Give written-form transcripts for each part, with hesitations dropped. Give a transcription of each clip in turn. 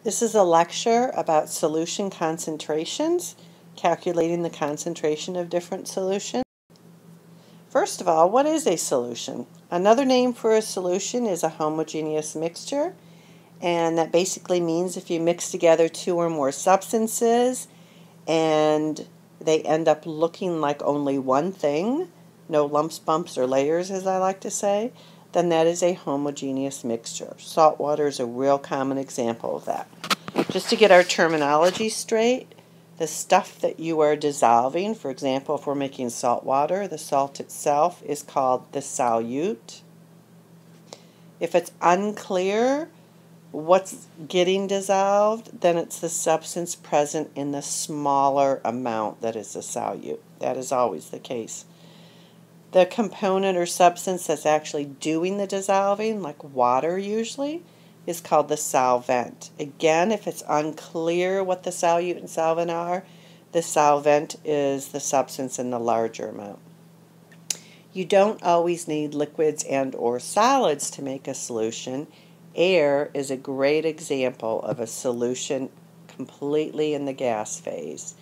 This is a lecture about solution concentrations, calculating the concentration of different solutions. First of all, what is a solution? Another name for a solution is a homogeneous mixture, and that basically means if you mix together two or more substances and they end up looking like only one thing, no lumps, bumps, or layers, as I like to say, then that is a homogeneous mixture. Salt water is a real common example of that. Just to get our terminology straight, the stuff that you are dissolving, for example, if we're making salt water, the salt itself is called the solute. If it's unclear what's getting dissolved, then it's the substance present in the smaller amount that is the solute. That is always the case. The component or substance that's actually doing the dissolving, like water usually, is called the solvent. Again, if it's unclear what the solute and solvent are, the solvent is the substance in the larger amount. You don't always need liquids and or solids to make a solution. Air is a great example of a solution completely in the gas phase.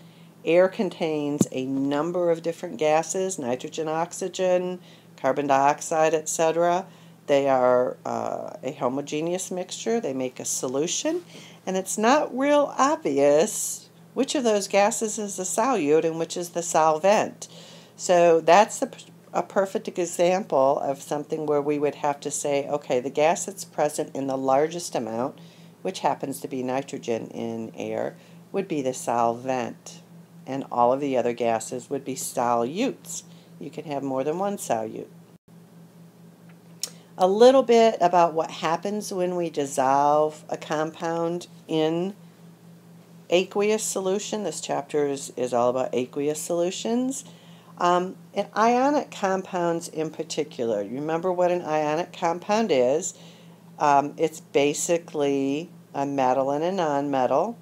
Air contains a number of different gases, nitrogen, oxygen, carbon dioxide, etc. They are a homogeneous mixture. They make a solution, and it's not real obvious which of those gases is the solute and which is the solvent. So that's a perfect example of something where we would have to say, okay, the gas that's present in the largest amount, which happens to be nitrogen in air, would be the solvent. And all of the other gases would be solutes. You can have more than one solute. A little bit about what happens when we dissolve a compound in aqueous solution. This chapter is all about aqueous solutions. And ionic compounds in particular. You remember what an ionic compound is? It's basically a metal and a nonmetal.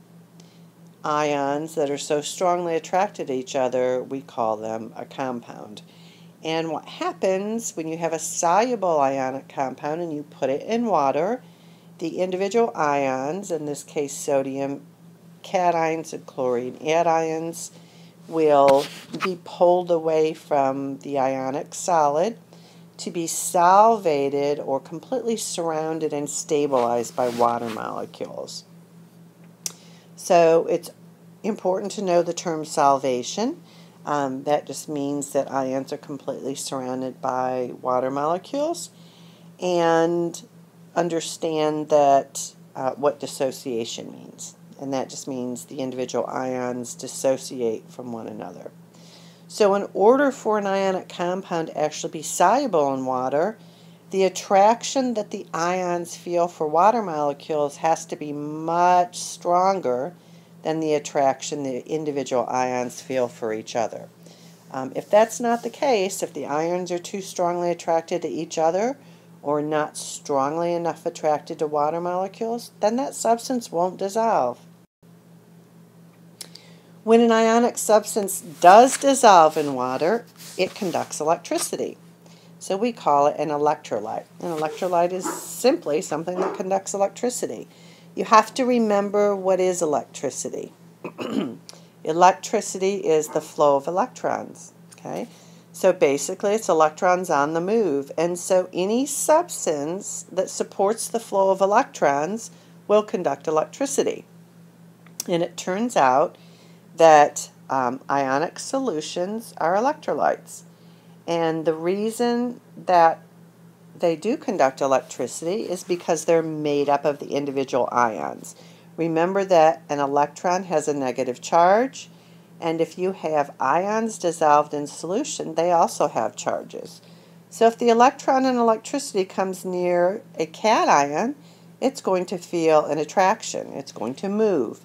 Ions that are so strongly attracted to each other, we call them a compound. And what happens when you have a soluble ionic compound and you put it in water, the individual ions, in this case sodium cations and chlorine anions, will be pulled away from the ionic solid to be solvated or completely surrounded and stabilized by water molecules. So it's important to know the term solvation. That just means that ions are completely surrounded by water molecules, and understand that what dissociation means. And that just means the individual ions dissociate from one another. So in order for an ionic compound to actually be soluble in water, the attraction that the ions feel for water molecules has to be much stronger than the attraction the individual ions feel for each other. If that's not the case, if the ions are too strongly attracted to each other or not strongly enough attracted to water molecules, then that substance won't dissolve. When an ionic substance does dissolve in water, it conducts electricity. So we call it an electrolyte. An electrolyte is simply something that conducts electricity. You have to remember what is electricity. Electricity is the flow of electrons. Okay? So basically it's electrons on the move. And so any substance that supports the flow of electrons will conduct electricity. And it turns out that ionic solutions are electrolytes. And the reason that they do conduct electricity is because they're made up of the individual ions. Remember that an electron has a negative charge, and if you have ions dissolved in solution, they also have charges. So if the electron in electricity comes near a cation, it's going to feel an attraction. It's going to move.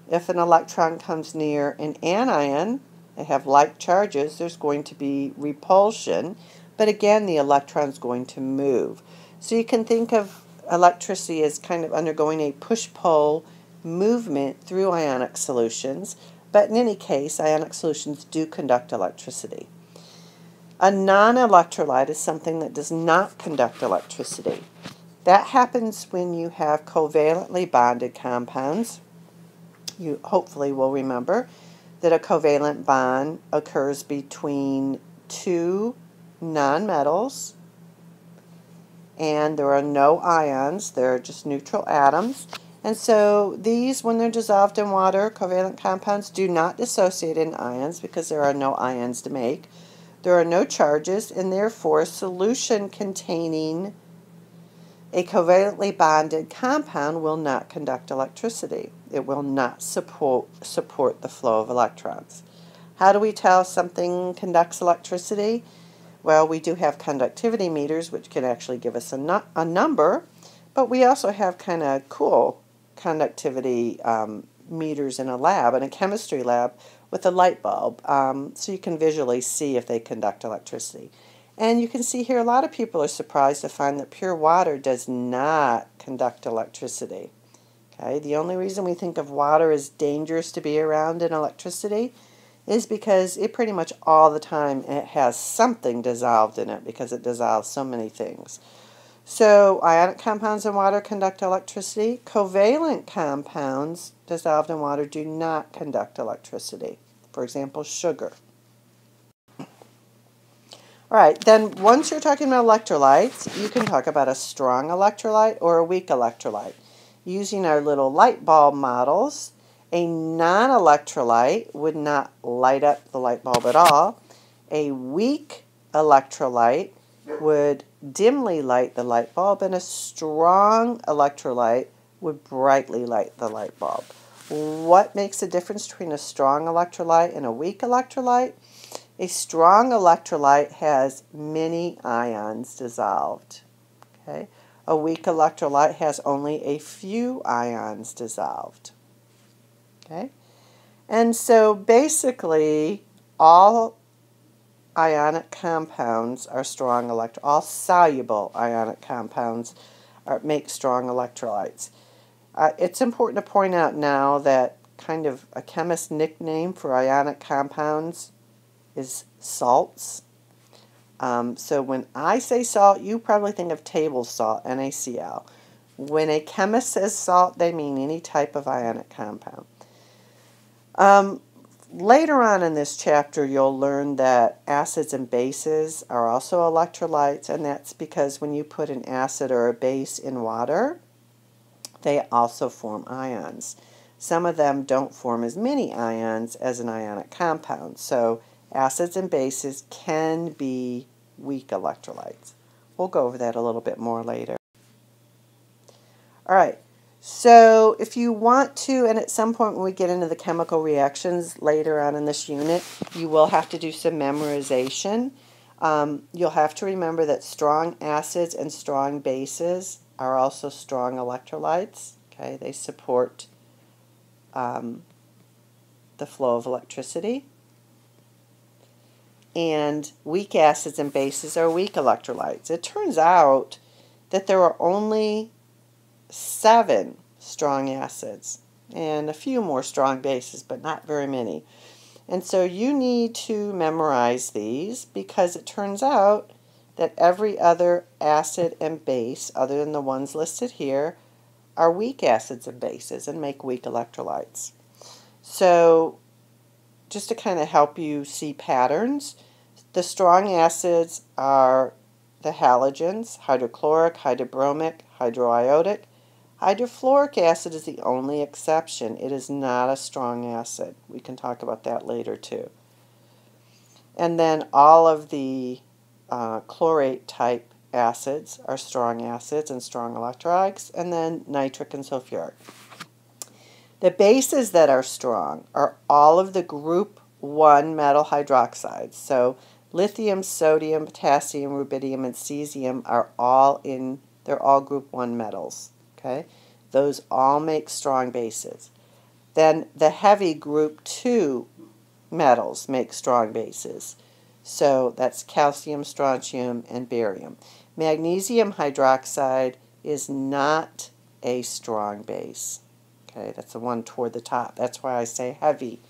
If an electron comes near an anion, they have like charges, there's going to be repulsion, but again the electron's going to move. So you can think of electricity as kind of undergoing a push-pull movement through ionic solutions, but in any case ionic solutions do conduct electricity. A non-electrolyte is something that does not conduct electricity. That happens when you have covalently bonded compounds. You hopefully will remember that a covalent bond occurs between two nonmetals, and there are no ions. They're just neutral atoms. And so these, when they're dissolved in water, covalent compounds do not dissociate in ions because there are no ions to make. There are no charges, and therefore a solution containing a covalently bonded compound will not conduct electricity. It will not support the flow of electrons. How do we tell something conducts electricity? Well, we do have conductivity meters, which can actually give us a number, but we also have kind of cool conductivity meters in a chemistry lab, with a light bulb, so you can visually see if they conduct electricity. And you can see here a lot of people are surprised to find that pure water does not conduct electricity. Okay, the only reason we think of water as dangerous to be around in electricity is because it pretty much all the time it has something dissolved in it, because it dissolves so many things. So ionic compounds in water conduct electricity. Covalent compounds dissolved in water do not conduct electricity. For example, sugar. All right, then once you're talking about electrolytes, you can talk about a strong electrolyte or a weak electrolyte. Using our little light bulb models, a non-electrolyte would not light up the light bulb at all. A weak electrolyte would dimly light the light bulb, and a strong electrolyte would brightly light the light bulb. What makes the difference between a strong electrolyte and a weak electrolyte? A strong electrolyte has many ions dissolved. Okay? A weak electrolyte has only a few ions dissolved. Okay? And so basically all ionic compounds are strong all soluble ionic compounds make strong electrolytes. It's important to point out now that kind of a chemist's nickname for ionic compounds is salts. So when I say salt, you probably think of table salt, NaCl. When a chemist says salt, they mean any type of ionic compound. Later on in this chapter, you'll learn that acids and bases are also electrolytes, and that's because when you put an acid or a base in water, they also form ions. Some of them don't form as many ions as an ionic compound, so acids and bases can be weak electrolytes. We'll go over that a little bit more later. All right, so if you want to, and at some point when we get into the chemical reactions later on in this unit, you will have to do some memorization. You'll have to remember that strong acids and strong bases are also strong electrolytes. Okay, they support the flow of electricity. And weak acids and bases are weak electrolytes. It turns out that there are only 7 strong acids and a few more strong bases, but not very many. And so you need to memorize these, because it turns out that every other acid and base, other than the ones listed here, are weak acids and bases and make weak electrolytes. So just to kind of help you see patterns, the strong acids are the halogens, hydrochloric, hydrobromic, hydroiodic. Hydrofluoric acid is the only exception. It is not a strong acid. We can talk about that later too. And then all of the chlorate type acids are strong acids and strong electrolytes, and then nitric and sulfuric. The bases that are strong are all of the group 1 metal hydroxides. So lithium, sodium, potassium, rubidium, and cesium are they're all group 1 metals. Okay? Those all make strong bases. Then the heavy group 2 metals make strong bases. So that's calcium, strontium, and barium. Magnesium hydroxide is not a strong base. Okay, that's the one toward the top. That's why I say heavy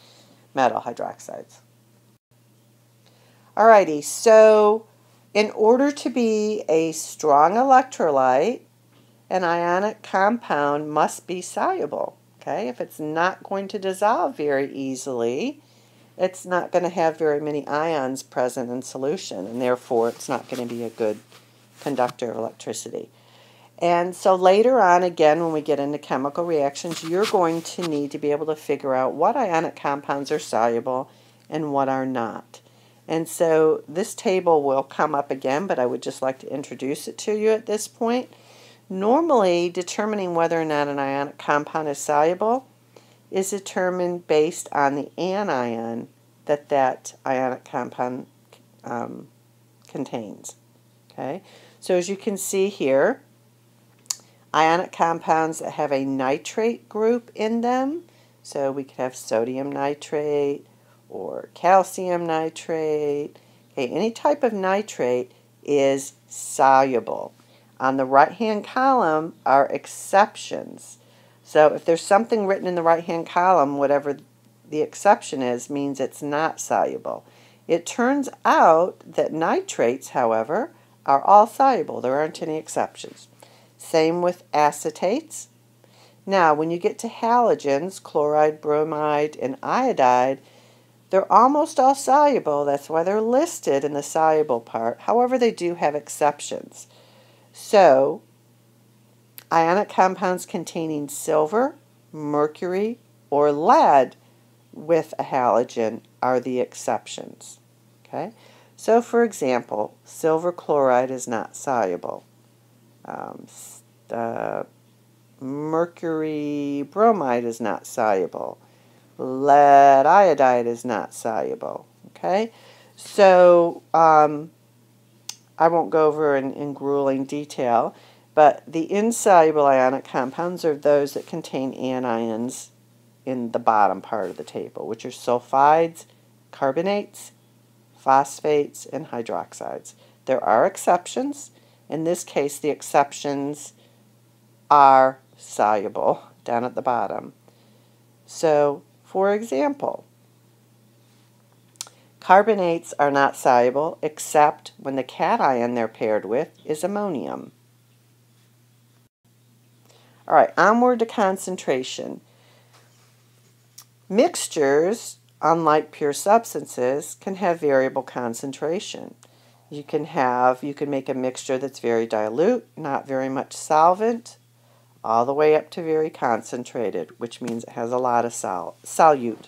metal hydroxides. Alrighty, so in order to be a strong electrolyte, an ionic compound must be soluble. Okay, if it's not going to dissolve very easily, it's not going to have very many ions present in solution, and therefore it's not going to be a good conductor of electricity. And so later on, again, when we get into chemical reactions, you're going to need to be able to figure out what ionic compounds are soluble and what are not. And so this table will come up again, but I would just like to introduce it to you at this point. Normally, determining whether or not an ionic compound is soluble is determined based on the anion that ionic compound contains. Okay, so as you can see here, ionic compounds that have a nitrate group in them, so we could have sodium nitrate or calcium nitrate. Okay, any type of nitrate is soluble. On the right-hand column are exceptions. So if there's something written in the right-hand column, whatever the exception is, means it's not soluble. It turns out that nitrates, however, are all soluble. There aren't any exceptions. Same with acetates. Now, when you get to halogens, chloride, bromide, and iodide, they're almost all soluble. That's why they're listed in the soluble part. However, they do have exceptions. So, ionic compounds containing silver, mercury, or lead with a halogen are the exceptions. Okay? So, for example, silver chloride is not soluble. Mercury bromide is not soluble. Lead iodide is not soluble. Okay? So, I won't go over in grueling detail, but the insoluble ionic compounds are those that contain anions in the bottom part of the table, which are sulfides, carbonates, phosphates, and hydroxides. There are exceptions. In this case, the exceptions are soluble down at the bottom. So, for example, carbonates are not soluble except when the cation they're paired with is ammonium. All right, onward to concentration. Mixtures, unlike pure substances, can have variable concentration. You can make a mixture that's very dilute, not very much solvent, all the way up to very concentrated, which means it has a lot of solute.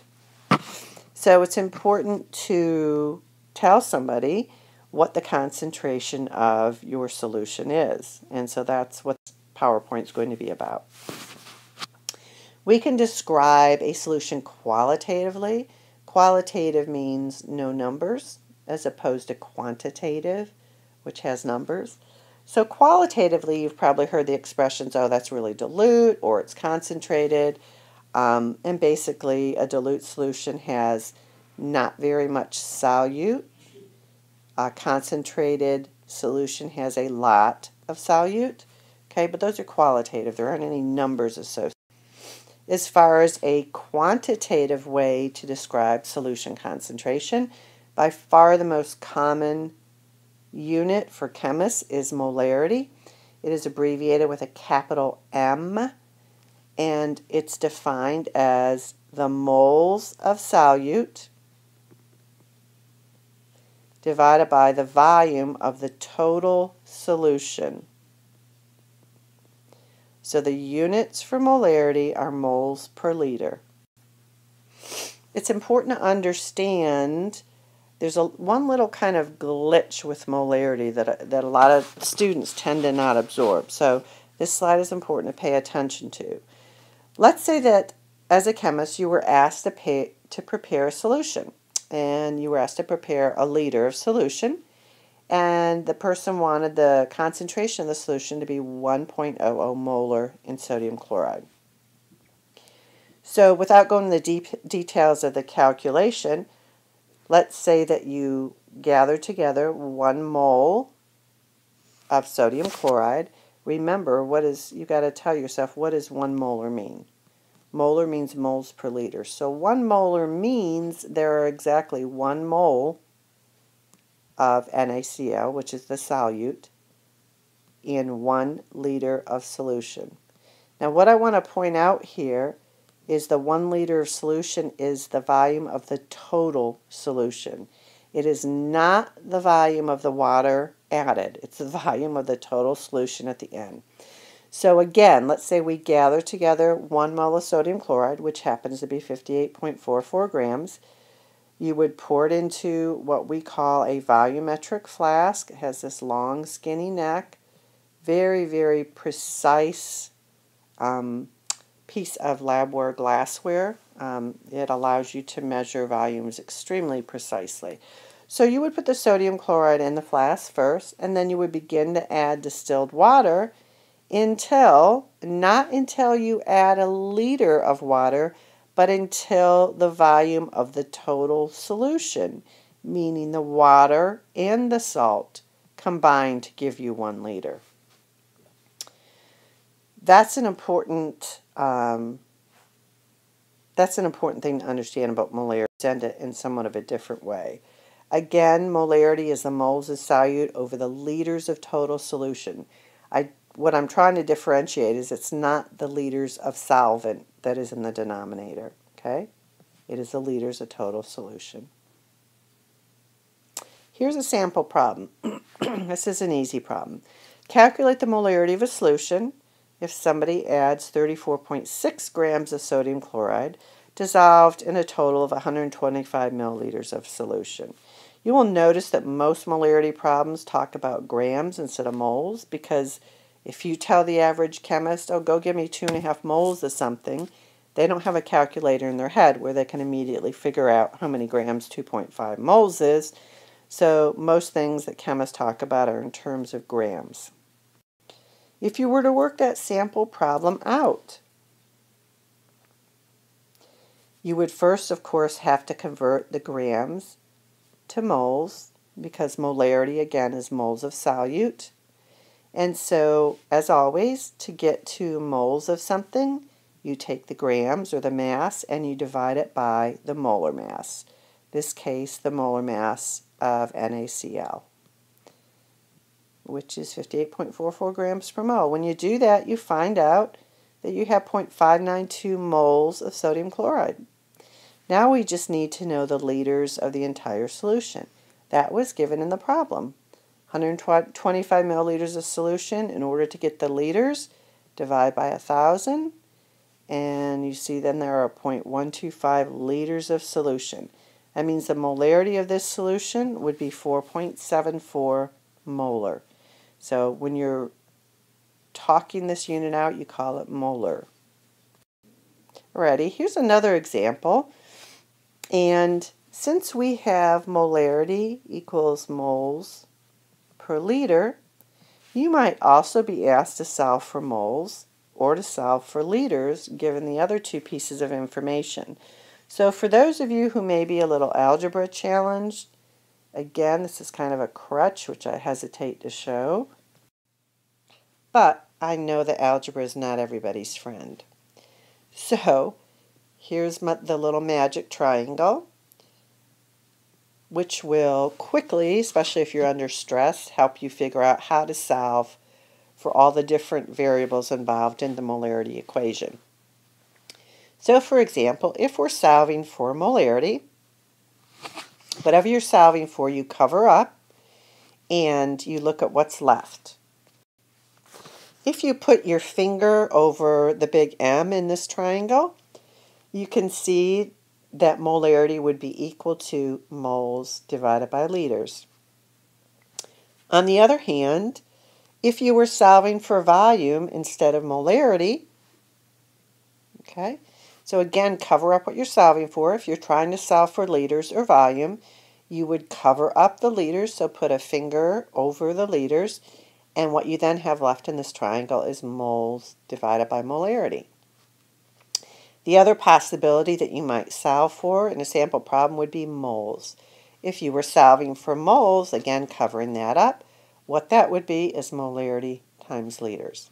So it's important to tell somebody what the concentration of your solution is. And so that's what PowerPoint's going to be about. We can describe a solution qualitatively. Qualitative means no numbers, as opposed to quantitative, which has numbers. So qualitatively, you've probably heard the expressions, oh, that's really dilute, or it's concentrated. And basically, a dilute solution has not very much solute. A concentrated solution has a lot of solute. Okay, but those are qualitative. There aren't any numbers associated. As far as a quantitative way to describe solution concentration, by far the most common unit for chemists is molarity. It is abbreviated with a capital M, and it's defined as the moles of solute divided by the volume of the total solution. So the units for molarity are moles per liter. It's important to understand there's one little kind of glitch with molarity that a lot of students tend to not absorb. So this slide is important to pay attention to. Let's say that as a chemist you were asked to prepare a solution, and you were asked to prepare a liter of solution, and the person wanted the concentration of the solution to be 1.00 molar in sodium chloride. So without going into the deep details of the calculation, let's say that you gather together 1 mole of sodium chloride. Remember, you got to tell yourself, what does 1 molar mean? Molar means moles per liter. So 1 molar means there are exactly 1 mole of NaCl, which is the solute, in 1 liter of solution. Now what I want to point out here is the 1 liter of solution is the volume of the total solution. It is not the volume of the water added. It's the volume of the total solution at the end. So again, let's say we gather together 1 mole of sodium chloride, which happens to be 58.44 grams. You would pour it into what we call a volumetric flask. It has this long, skinny neck, very, very precise piece of labware glassware. It allows you to measure volumes extremely precisely. So you would put the sodium chloride in the flask first, and then you would begin to add distilled water not until you add a liter of water, but until the volume of the total solution, meaning the water and the salt combine to give you 1 liter. That's an important thing to understand about molarity, and it in somewhat of a different way. Again, molarity is the moles of solute over the liters of total solution. What I'm trying to differentiate is it's not the liters of solvent that is in the denominator, okay? It is the liters of total solution. Here's a sample problem. This is an easy problem. Calculate the molarity of a solution if somebody adds 34.6 grams of sodium chloride dissolved in a total of 125 milliliters of solution. You will notice that most molarity problems talk about grams instead of moles, because if you tell the average chemist, oh, go give me 2.5 moles of something, they don't have a calculator in their head where they can immediately figure out how many grams 2.5 moles is. So most things that chemists talk about are in terms of grams. If you were to work that sample problem out, you would first, of course, have to convert the grams to moles, because molarity, again, is moles of solute. And so, as always, to get to moles of something, you take the grams or the mass and you divide it by the molar mass. In this case, the molar mass of NaCl, which is 58.44 grams per mole. When you do that, you find out that you have 0.592 moles of sodium chloride. Now we just need to know the liters of the entire solution. That was given in the problem. 125 milliliters of solution. In order to get the liters, divide by 1,000, and you see then there are 0.125 liters of solution. That means the molarity of this solution would be 4.74 molar. So when you're talking this unit out, you call it molar. Alrighty, here's another example. And since we have molarity equals moles per liter, you might also be asked to solve for moles or to solve for liters given the other 2 pieces of information. So for those of you who may be a little algebra challenged, again, this is kind of a crutch which I hesitate to show, but I know that algebra is not everybody's friend. So here's the little magic triangle, which will quickly, especially if you're under stress, help you figure out how to solve for all the different variables involved in the molarity equation. So for example, if we're solving for molarity, whatever you're solving for, you cover up and you look at what's left. If you put your finger over the big M in this triangle, you can see that molarity would be equal to moles divided by liters. On the other hand, if you were solving for volume instead of molarity, okay, so again, cover up what you're solving for. If you're trying to solve for liters or volume, you would cover up the liters, so put a finger over the liters, and what you then have left in this triangle is moles divided by molarity. The other possibility that you might solve for in a sample problem would be moles. If you were solving for moles, again covering that up, what that would be is molarity times liters.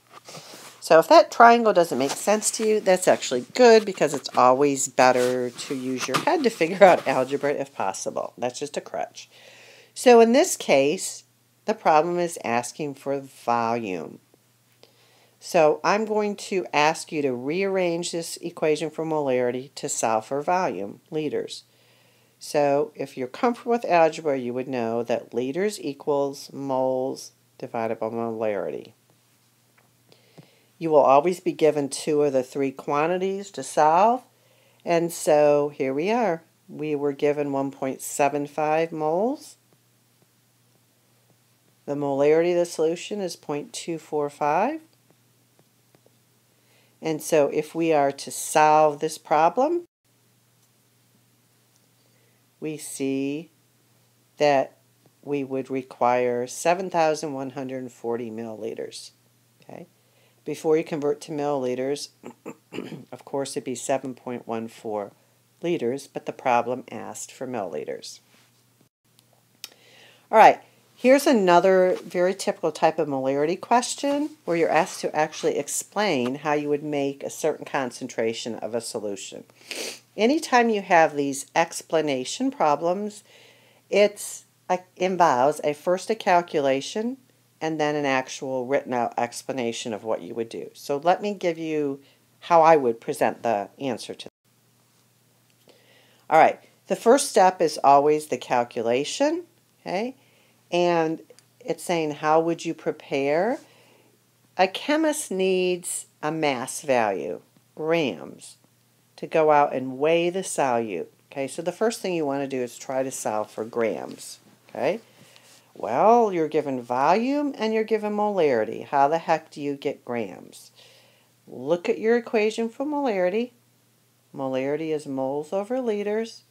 So if that triangle doesn't make sense to you, that's actually good, because it's always better to use your head to figure out algebra if possible. That's just a crutch. So in this case, The problem is asking for volume. So I'm going to ask you to rearrange this equation for molarity to solve for volume, liters. So if you're comfortable with algebra, you would know that liters equals moles divided by molarity. You will always be given two of the three quantities to solve, and so here we are. We were given 1.75 moles. The molarity of the solution is 0.245. And so if we are to solve this problem, we see that we would require 7,140 milliliters. Okay? Before you convert to milliliters, of course it'd be 7.14 liters, but the problem asked for milliliters. All right, here's another very typical type of molarity question where you're asked to actually explain how you would make a certain concentration of a solution. Anytime you have these explanation problems, it involves first a calculation and then an actual written out explanation of what you would do. So let me give you how I would present the answer to that. All right, the first step is always the calculation, okay? And it's saying how would you prepare? A chemist needs a mass value, grams, to go out and weigh the solute. Okay, so the first thing you want to do is try to solve for grams. Okay, well, you're given volume and you're given molarity. How the heck do you get grams? Look at your equation for molarity. Molarity is moles over liters.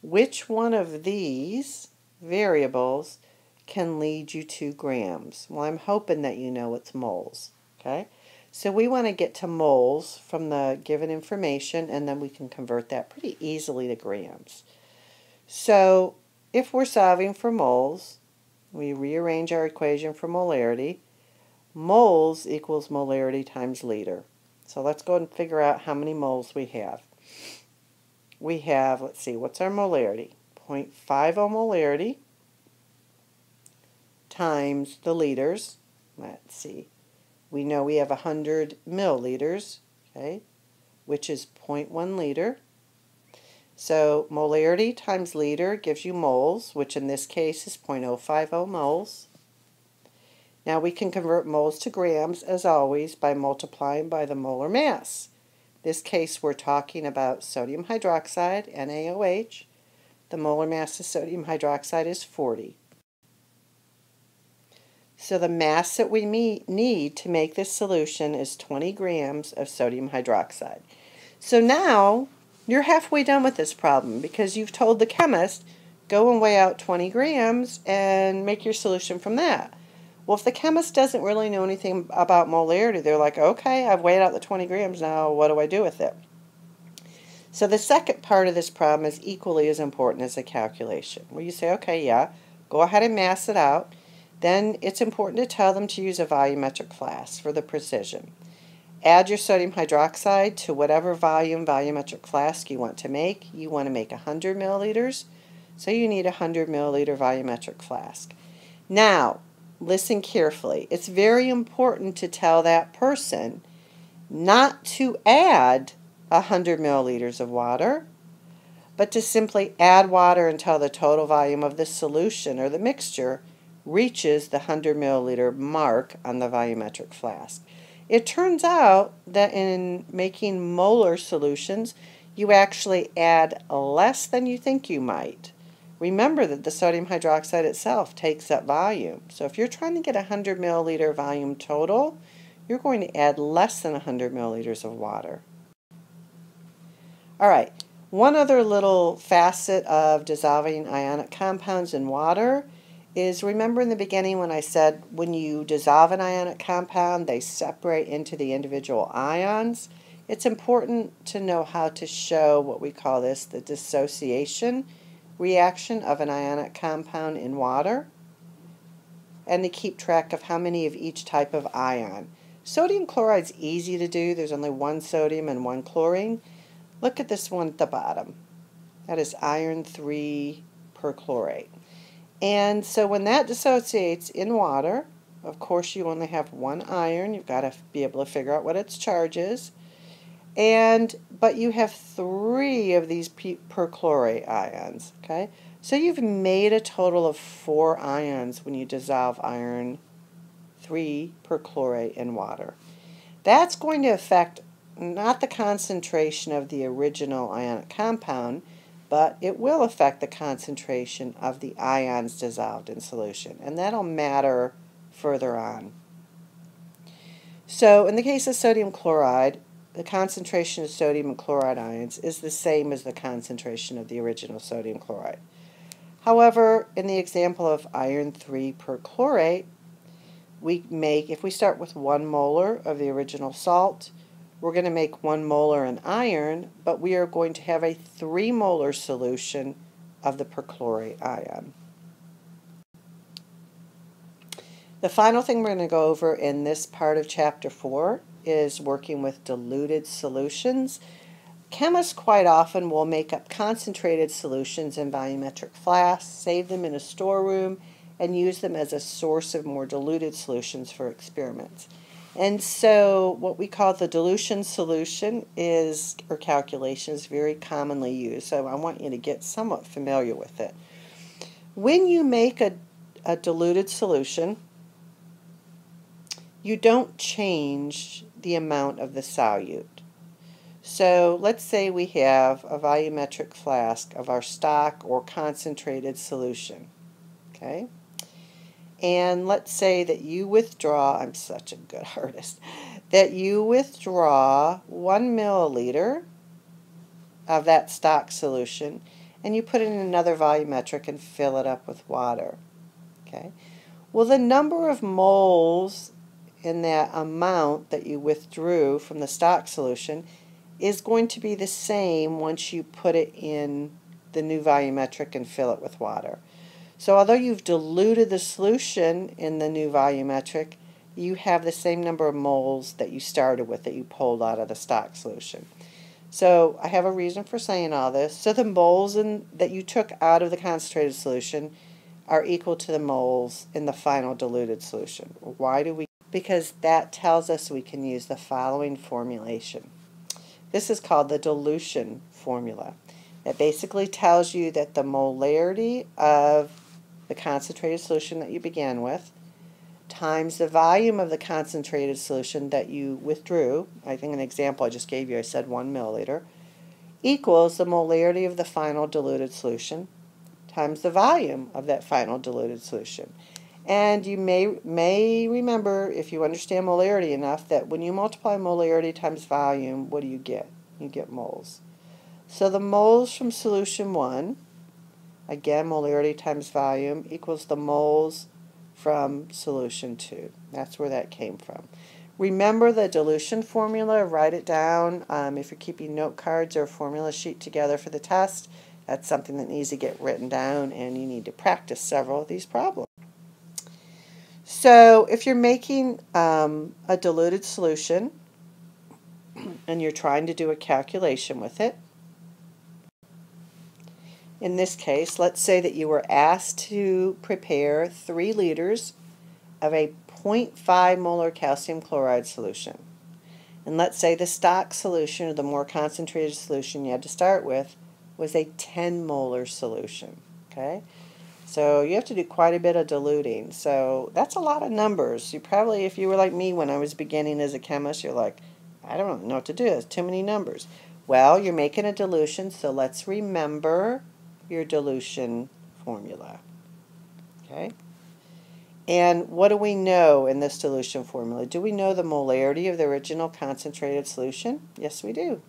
Which one of these variables can lead you to grams? Well, I'm hoping that you know it's moles. Okay, so we want to get to moles from the given information, and then we can convert that pretty easily to grams. So if we're solving for moles, we rearrange our equation for molarity. Moles equals molarity times liter. So let's go and figure out how many moles we have. We have, let's see, what's our molarity? 0.50 molarity times the liters. Let's see. We know we have 100 milliliters, okay, which is 0.1 liter. So molarity times liter gives you moles, which in this case is 0.050 moles. Now we can convert moles to grams, as always, by multiplying by the molar mass. In this case, we're talking about sodium hydroxide, NaOH. The molar mass of sodium hydroxide is 40. So the mass that we need to make this solution is 20 grams of sodium hydroxide. So now you're halfway done with this problem because you've told the chemist, go and weigh out 20 grams and make your solution from that. Well, if the chemist doesn't really know anything about molarity, they're like, okay, I've weighed out the 20 grams, now what do I do with it? So the second part of this problem is equally as important as the calculation, where you say, okay, yeah, go ahead and mass it out. Then it's important to tell them to use a volumetric flask for the precision. Add your sodium hydroxide to whatever volumetric flask you want to make. You want to make 100 milliliters, so you need a 100 milliliter volumetric flask. Now, listen carefully. It's very important to tell that person not to add 100 milliliters of water, but to simply add water until the total volume of the solution or the mixture reaches the 100 milliliter mark on the volumetric flask. It turns out that in making molar solutions, you actually add less than you think you might. Remember that the sodium hydroxide itself takes up volume. So if you're trying to get 100 milliliter volume total, you're going to add less than 100 milliliters of water. All right, one other little facet of dissolving ionic compounds in water is, remember in the beginning when I said when you dissolve an ionic compound, they separate into the individual ions? It's important to know how to show what we call this, the dissociation reaction of an ionic compound in water, and to keep track of how many of each type of ion. Sodium chloride's easy to do. There's only one sodium and one chlorine. Look at this one at the bottom. That is iron 3 perchlorate. And so when that dissociates in water, of course you only have one iron. You've got to be able to figure out what its charge is. But you have 3 of these perchlorate ions, okay? So you've made a total of 4 ions when you dissolve iron 3 perchlorate in water. That's going to affect not the concentration of the original ionic compound, but it will affect the concentration of the ions dissolved in solution, and that'll matter further on. So in the case of sodium chloride, the concentration of sodium and chloride ions is the same as the concentration of the original sodium chloride. However, in the example of iron 3 perchlorate, if we start with 1 molar of the original salt, we're going to make 1 molar in iron, but we are going to have a 3 molar solution of the perchlorate ion. The final thing we're going to go over in this part of Chapter 4 is working with diluted solutions. Chemists quite often will make up concentrated solutions in volumetric flasks, save them in a storeroom, and use them as a source of more diluted solutions for experiments. And so what we call the dilution solution or calculation is very commonly used, so I want you to get somewhat familiar with it. When you make a diluted solution, you don't change the amount of the solute. So let's say we have a volumetric flask of our stock or concentrated solution, okay? And let's say that you withdraw, I'm such a good artist, that you withdraw 1 milliliter of that stock solution and you put it in another volumetric and fill it up with water, okay? Well, the number of moles in that amount that you withdrew from the stock solution is going to be the same once you put it in the new volumetric and fill it with water. So although you've diluted the solution in the new volumetric, you have the same number of moles that you started with, that you pulled out of the stock solution. So I have a reason for saying all this. So the moles that you took out of the concentrated solution are equal to the moles in the final diluted solution. Why do we? Because that tells us we can use the following formulation. This is called the dilution formula. It basically tells you that the molarity of the concentrated solution that you began with times the volume of the concentrated solution that you withdrew, I think an example I just gave you, I said 1 milliliter, equals the molarity of the final diluted solution times the volume of that final diluted solution. And you may remember, if you understand molarity enough, that when you multiply molarity times volume, what do you get? You get moles. So the moles from solution 1, again, molarity times volume, equals the moles from solution 2. That's where that came from. Remember the dilution formula, write it down. If you're keeping note cards or a formula sheet together for the test, that's something that needs to get written down, and you need to practice several of these problems. So if you're making a diluted solution and you're trying to do a calculation with it, in this case, let's say that you were asked to prepare 3 liters of a 0.5 molar calcium chloride solution. And let's say the stock solution, or the more concentrated solution you had to start with, was a 10 molar solution. Okay? So you have to do quite a bit of diluting. So that's a lot of numbers. You probably, if you were like me when I was beginning as a chemist, you're like, I don't know what to do. There's too many numbers. Well, you're making a dilution, so let's remember your dilution formula. Okay? And what do we know in this dilution formula? Do we know the molarity of the original concentrated solution? Yes, we do.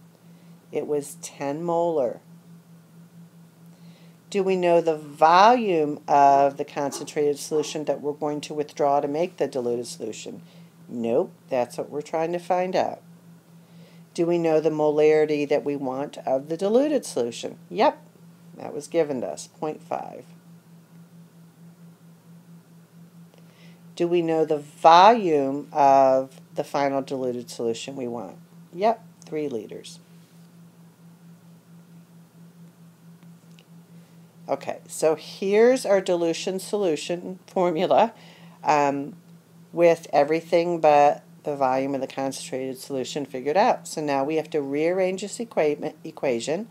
It was 10 molar. Do we know the volume of the concentrated solution that we're going to withdraw to make the diluted solution? Nope, that's what we're trying to find out. Do we know the molarity that we want of the diluted solution? Yep, that was given to us, 0.5. Do we know the volume of the final diluted solution we want? Yep, 3 liters. Okay, so here's our dilution solution formula with everything but the volume of the concentrated solution figured out. So now we have to rearrange this equation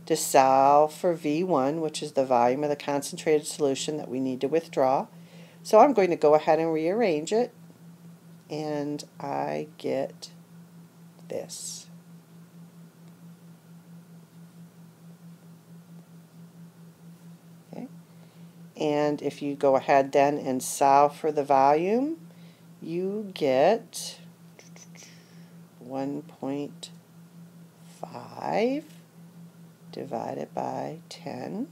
to solve for V1, which is the volume of the concentrated solution that we need to withdraw. So I'm going to go ahead and rearrange it, and I get this. Okay. And if you go ahead then and solve for the volume, you get 1.5 divided by 10,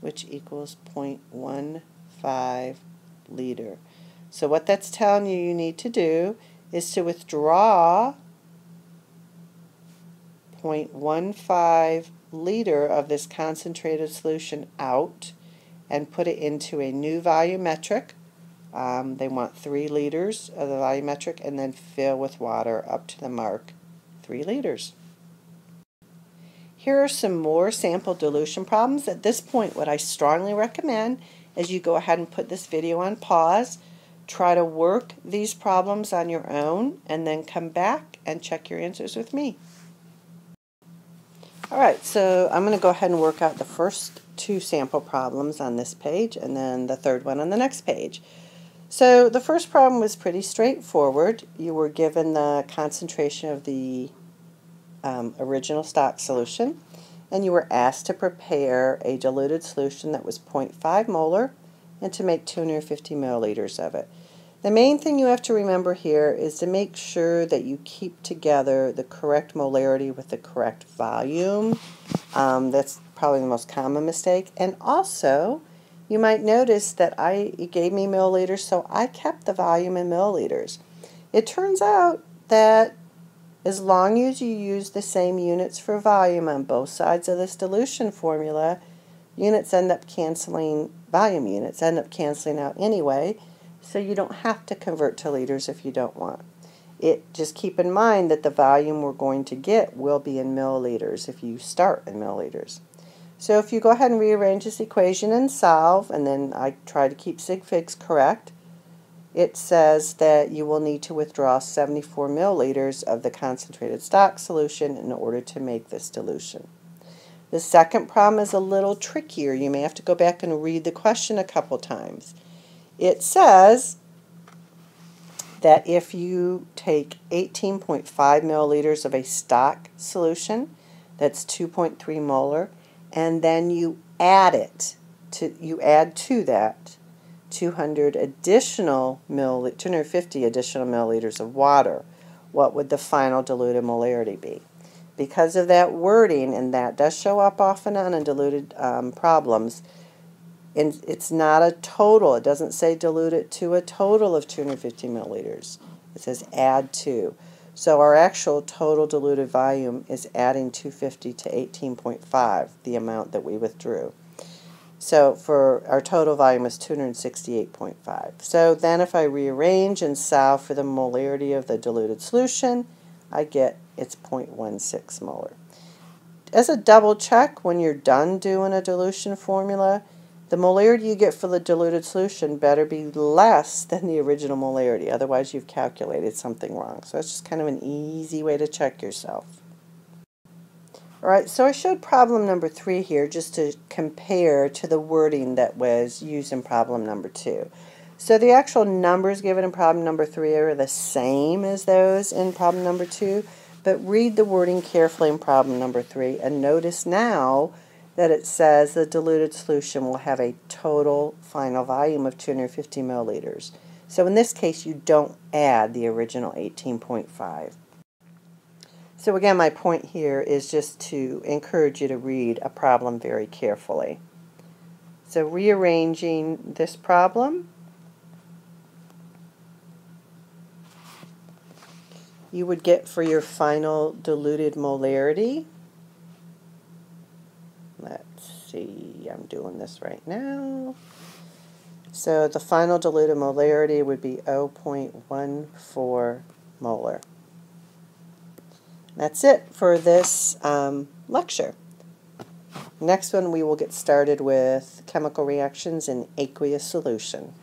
which equals 0.15 liter. So what that's telling you need to do is to withdraw 0.15 liter of this concentrated solution out and put it into a new volumetric. They want 3 liters of the volumetric, and then fill with water up to the mark 3 liters. Here are some more sample dilution problems. At this point, what I strongly recommend is you go ahead and put this video on pause, try to work these problems on your own, and then come back and check your answers with me. Alright, so I'm going to go ahead and work out the first 2 sample problems on this page, and then the third one on the next page. So the first problem was pretty straightforward. You were given the concentration of the original stock solution, and you were asked to prepare a diluted solution that was 0.5 molar and to make 250 milliliters of it. The main thing you have to remember here is to make sure that you keep together the correct molarity with the correct volume. That's probably the most common mistake. And also, you might notice that it gave me milliliters, so I kept the volume in milliliters. It turns out that as long as you use the same units for volume on both sides of this dilution formula, volume units end up canceling out anyway, so you don't have to convert to liters if you don't want. Just keep in mind that the volume we're going to get will be in milliliters if you start in milliliters. So if you go ahead and rearrange this equation and solve, and then I try to keep sig figs correct, it says that you will need to withdraw 74 milliliters of the concentrated stock solution in order to make this dilution. The second problem is a little trickier. You may have to go back and read the question a couple times. It says that if you take 18.5 milliliters of a stock solution, that's 2.3 molar, and then you add to that 250 additional milliliters of water, what would the final diluted molarity be? Because of that wording, and that does show up often on undiluted problems, and it's not a total. It doesn't say dilute it to a total of 250 milliliters. It says add to. So our actual total diluted volume is adding 250 to 18.5, the amount that we withdrew. So for our total volume is 268.5. So then if I rearrange and solve for the molarity of the diluted solution, I get it's 0.16 molar. As a double check, when you're done doing a dilution formula, the molarity you get for the diluted solution better be less than the original molarity, otherwise you've calculated something wrong. So it's just kind of an easy way to check yourself. Alright, so I showed problem number 3 here just to compare to the wording that was used in problem number 2. So the actual numbers given in problem number 3 are the same as those in problem number 2, but read the wording carefully in problem number 3 and notice now that it says the diluted solution will have a total final volume of 250 milliliters. So in this case, you don't add the original 18.5. So again, my point here is just to encourage you to read a problem very carefully. So rearranging this problem, you would get for your final diluted molarity, let's see, I'm doing this right now. So the final diluted molarity would be 0.14 molar. That's it for this lecture. Next one we will get started with chemical reactions in aqueous solution.